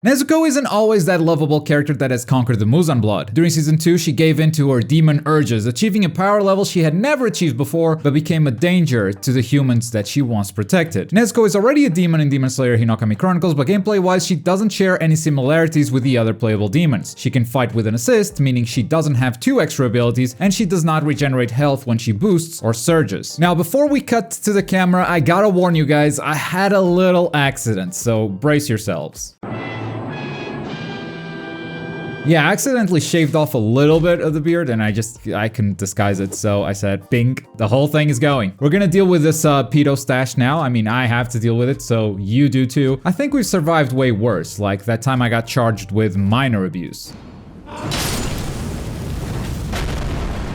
Nezuko isn't always that lovable character that has conquered the Muzan blood. During season 2, she gave in to her demon urges, achieving a power level she had never achieved before, but became a danger to the humans that she once protected. Nezuko is already a demon in Demon Slayer Hinokami Chronicles, but gameplay-wise she doesn't share any similarities with the other playable demons. She can fight with an assist, meaning she doesn't have 2 extra abilities, and she does not regenerate health when she boosts or surges. Now, before we cut to the camera, I gotta warn you guys, I had a little accident, so brace yourselves. Yeah, I accidentally shaved off a little bit of the beard and I couldn't disguise it, so I said, bink, the whole thing is going. We're gonna deal with this pedo stash now. I mean, I have to deal with it, so you do too. I think we've survived way worse, like that time I got charged with minor abuse.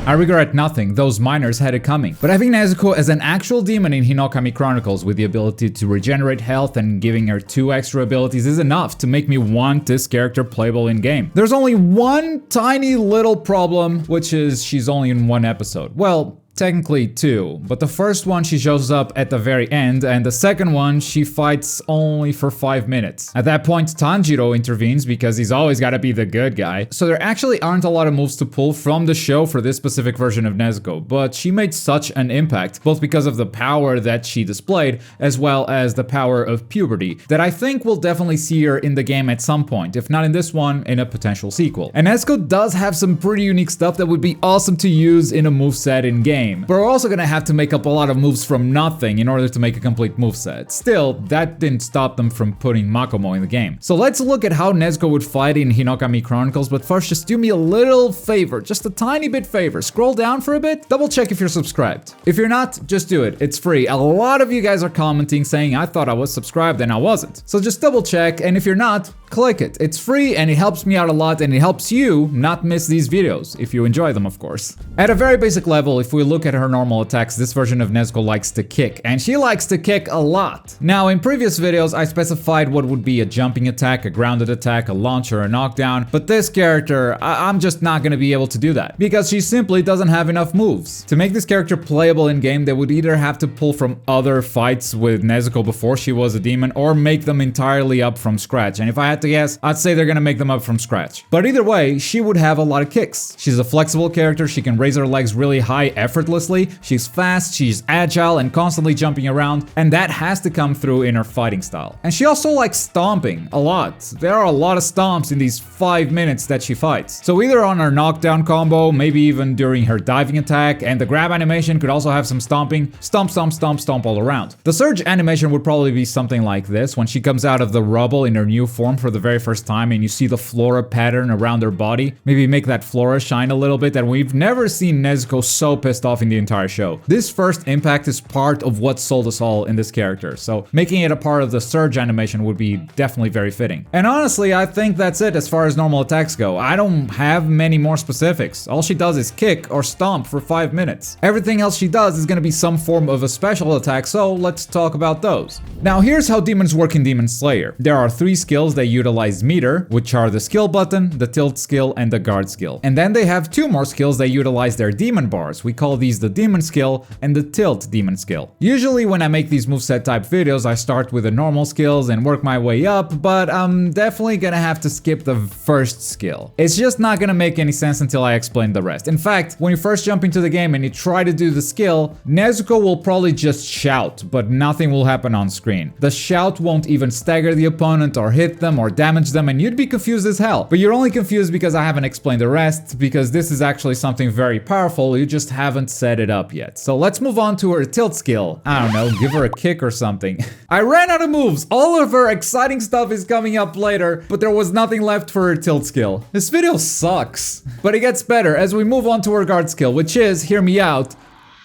I regret nothing, those minors had it coming. But having Nezuko as an actual demon in Hinokami Chronicles with the ability to regenerate health and giving her 2 extra abilities is enough to make me want this character playable in-game. There's only one tiny little problem, which is she's only in 1 episode. Well, technically 2, but the first one she shows up at the very end, and the second one she fights only for 5 minutes. At that point, Tanjiro intervenes because he's always gotta be the good guy. So there actually aren't a lot of moves to pull from the show for this specific version of Nezuko, but she made such an impact, both because of the power that she displayed, as well as the power of puberty, that I think we'll definitely see her in the game at some point, if not in this one, in a potential sequel. And Nezuko does have some pretty unique stuff that would be awesome to use in a moveset in-game. But we're also gonna have to make up a lot of moves from nothing in order to make a complete moveset. Still, that didn't stop them from putting Makomo in the game. So let's look at how Nezuko would fight in Hinokami Chronicles, but first just do me a little favor, just a tiny bit favor. Scroll down for a bit, double check if you're subscribed. If you're not, just do it, it's free. A lot of you guys are commenting saying I thought I was subscribed and I wasn't. So just double check, and if you're not, click it. It's free and it helps me out a lot, and it helps you not miss these videos, if you enjoy them of course. At a very basic level, if we look at her normal attacks, this version of Nezuko likes to kick, and she likes to kick a lot. Now, in previous videos, I specified what would be a jumping attack, a grounded attack, a launch, or a knockdown, but this character, I'm just not gonna be able to do that, because she simply doesn't have enough moves. To make this character playable in-game, they would either have to pull from other fights with Nezuko before she was a demon, or make them entirely up from scratch, and if I had to guess, I'd say they're gonna make them up from scratch. But either way, she would have a lot of kicks. She's a flexible character, she can raise her legs really high effortlessly, she's fast, she's agile and constantly jumping around, and that has to come through in her fighting style. And she also likes stomping a lot. There are a lot of stomps in these 5 minutes that she fights. So either on her knockdown combo, maybe even during her diving attack, and the grab animation could also have some stomping. Stomp, stomp, stomp, stomp all around. The surge animation would probably be something like this, when she comes out of the rubble in her new form for the very first time and you see the flora pattern around her body. Maybe make that flora shine a little bit, and we've never seen Nezuko so pissed off in the entire show. This first impact is part of what sold us all in this character, so making it a part of the surge animation would be definitely very fitting. And honestly, I think that's it as far as normal attacks go. I don't have many more specifics. All she does is kick or stomp for 5 minutes. Everything else she does is gonna be some form of a special attack, so let's talk about those. Now here's how demons work in Demon Slayer. There are 3 skills that utilize meter, which are the skill button, the tilt skill, and the guard skill. And then they have 2 more skills that utilize their demon bars. We call these the demon skill and the tilt demon skill. Usually when I make these moveset type videos, I start with the normal skills and work my way up, but I'm definitely gonna have to skip the first skill. It's just not gonna make any sense until I explain the rest. In fact, when you first jump into the game and you try to do the skill, Nezuko will probably just shout, but nothing will happen on screen. The shout won't even stagger the opponent or hit them or damage them, and you'd be confused as hell. But you're only confused because I haven't explained the rest, because this is actually something very powerful, you just haven't set it up yet. So let's move on to her tilt skill. I don't know, give her a kick or something. I ran out of moves. All of her exciting stuff is coming up later, but there was nothing left for her tilt skill. This video sucks. But it gets better as we move on to her guard skill, which is, hear me out,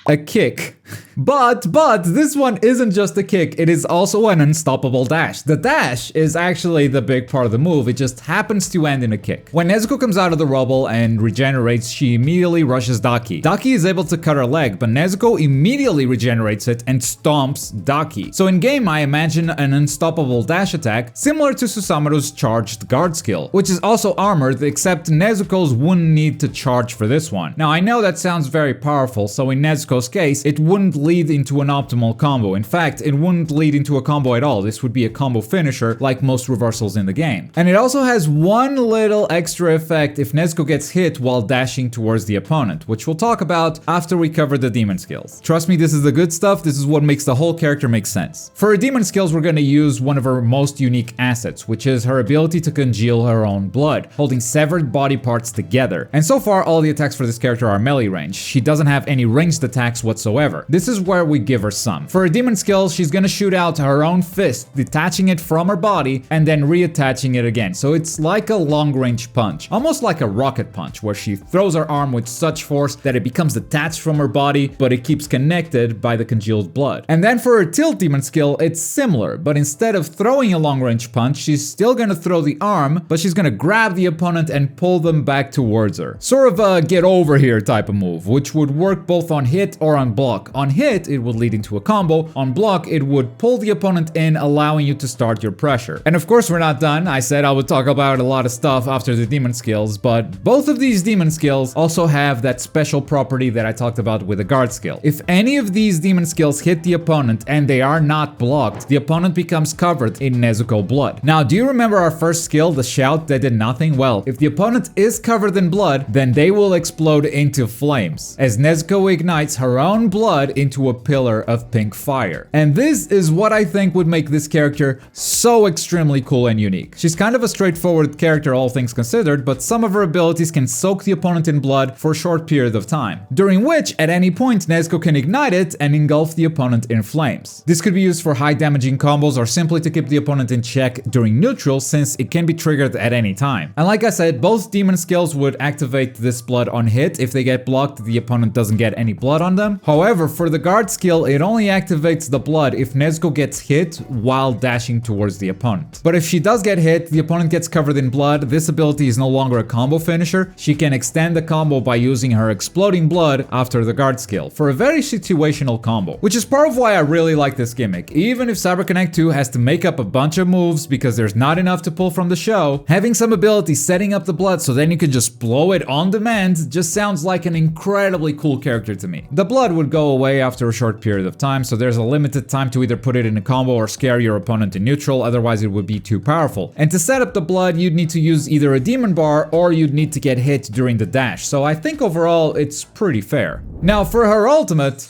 a kick. But this one isn't just a kick, it is also an unstoppable dash. The dash is actually the big part of the move, it just happens to end in a kick. When Nezuko comes out of the rubble and regenerates, she immediately rushes Daki. Daki is able to cut her leg, but Nezuko immediately regenerates it and stomps Daki. So in game, I imagine an unstoppable dash attack, similar to Susamuru's charged guard skill, which is also armored, except Nezuko's wouldn't need to charge for this one. Now I know that sounds very powerful, so in Nezuko's case, it wouldn't wouldn't lead into an optimal combo. In fact, it wouldn't lead into a combo at all. This would be a combo finisher like most reversals in the game. And it also has one little extra effect if Nezuko gets hit while dashing towards the opponent, which we'll talk about after we cover the demon skills. Trust me, this is the good stuff. This is what makes the whole character make sense. For her demon skills, we're going to use one of her most unique assets, which is her ability to congeal her own blood, holding severed body parts together. And so far, all the attacks for this character are melee range. She doesn't have any ranged attacks whatsoever. This is where we give her some. For her demon skills, she's going to shoot out her own fist, detaching it from her body and then reattaching it again. So it's like a long-range punch, almost like a rocket punch, where she throws her arm with such force that it becomes detached from her body, but it keeps connected by the congealed blood. And then for her tilt demon skill, it's similar, but instead of throwing a long-range punch, she's still gonna throw the arm, but she's gonna grab the opponent and pull them back towards her. Sort of a get over here type of move, which would work both on hit or on block. On hit, it would lead into a combo. On block, it would pull the opponent in, allowing you to start your pressure. And of course, we're not done. I said I would talk about a lot of stuff after the demon skills, but both of these demon skills also have that special property that I talked about with the guard skill. If any of these demon skills hit the opponent and they are not blocked, the opponent becomes covered in Nezuko blood. Now, do you remember our first skill, the shout that did nothing? Well, if the opponent is covered in blood, then they will explode into flames, as Nezuko ignites her own blood into a pillar of pink fire. And this is what I think would make this character so extremely cool and unique. She's kind of a straightforward character, all things considered, but some of her abilities can soak the opponent in blood for a short period of time, during which, at any point, Nezuko can ignite it and engulf the opponent in flames. This could be used for high damaging combos or simply to keep the opponent in check during neutral, since it can be triggered at any time. And like I said, both demon skills would activate this blood on hit. If they get blocked, the opponent doesn't get any blood on them. However, for the guard skill, it only activates the blood if Nezuko gets hit while dashing towards the opponent. But if she does get hit, the opponent gets covered in blood. This ability is no longer a combo finisher. She can extend the combo by using her exploding blood after the guard skill for a very situational combo, which is part of why I really like this gimmick. Even if CyberConnect 2 has to make up a bunch of moves because there's not enough to pull from the show, having some ability setting up the blood so then you can just blow it on demand just sounds like an incredibly cool character to me. The blood would go away after a short period of time, so there's a limited time to either put it in a combo or scare your opponent in neutral, otherwise it would be too powerful. And to set up the blood, you'd need to use either a demon bar or you'd need to get hit during the dash, so I think overall it's pretty fair. Now for her ultimate,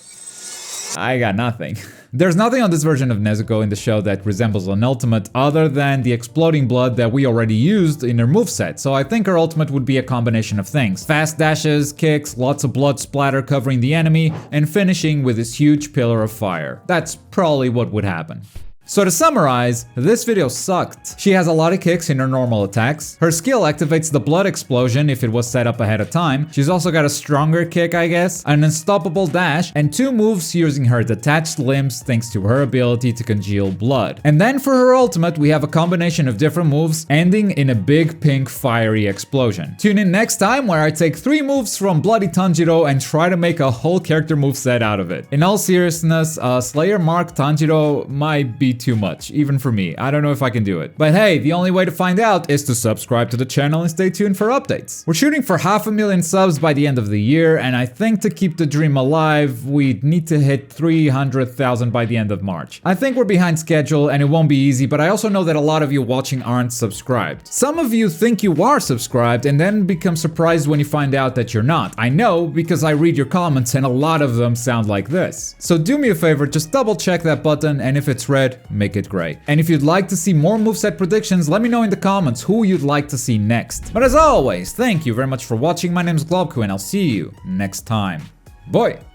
I got nothing. There's nothing on this version of Nezuko in the show that resembles an ultimate other than the exploding blood that we already used in her moveset, so I think her ultimate would be a combination of things. Fast dashes, kicks, lots of blood splatter covering the enemy, and finishing with this huge pillar of fire. That's probably what would happen. So to summarize, this video sucked. She has a lot of kicks in her normal attacks. Her skill activates the blood explosion if it was set up ahead of time. She's also got a stronger kick, I guess, an unstoppable dash, and 2 moves using her detached limbs thanks to her ability to congeal blood. And then for her ultimate, we have a combination of different moves ending in a big pink fiery explosion. Tune in next time where I take 3 moves from Bloody Tanjiro and try to make a whole character moveset out of it. In all seriousness, Slayer Mark Tanjiro might be too much, even for me. I don't know if I can do it. But hey, the only way to find out is to subscribe to the channel and stay tuned for updates. We're shooting for 500,000 subs by the end of the year, and I think to keep the dream alive, we need to hit 300,000 by the end of March. I think we're behind schedule and it won't be easy, but I also know that a lot of you watching aren't subscribed. Some of you think you are subscribed and then become surprised when you find out that you're not. I know because I read your comments and a lot of them sound like this. So do me a favor, just double check that button, and if it's red, make it gray. And if you'd like to see more moveset predictions, let me know in the comments who you'd like to see next. But as always, thank you very much for watching. My name is Globku and I'll see you next time. Bye!